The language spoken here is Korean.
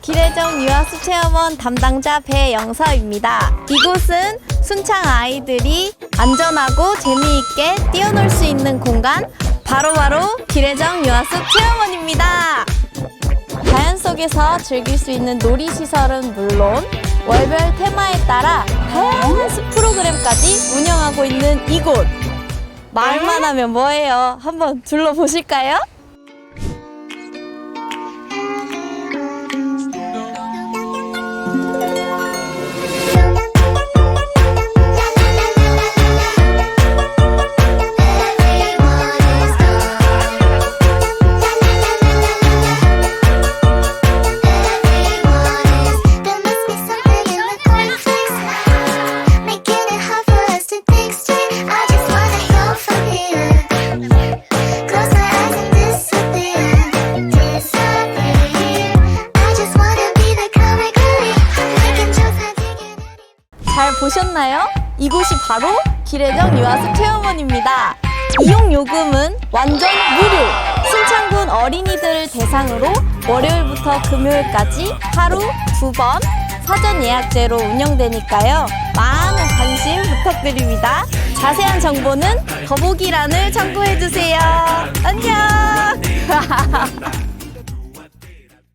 기래정 유아숲체험원 담당자 배영서입니다. 이곳은 순창 아이들이 안전하고 재미있게 뛰어놀 수 있는 공간, 바로바로 기래정 유아숲체험원입니다. 자연 속에서 즐길 수 있는 놀이시설은 물론 월별 테마에 따라 다양한 숲 프로그램까지 운영하고 있는 이곳. 말만 하면 뭐예요? 한번 둘러보실까요? 잘 보셨나요? 이곳이 바로 기래정 유아숲체험원입니다. 이용 요금은 완전 무료! 순창군 어린이들을 대상으로 월요일부터 금요일까지 하루 2번 사전 예약제로 운영되니까요. 많은 관심 부탁드립니다. 자세한 정보는 더보기란을 참고해주세요. 안녕!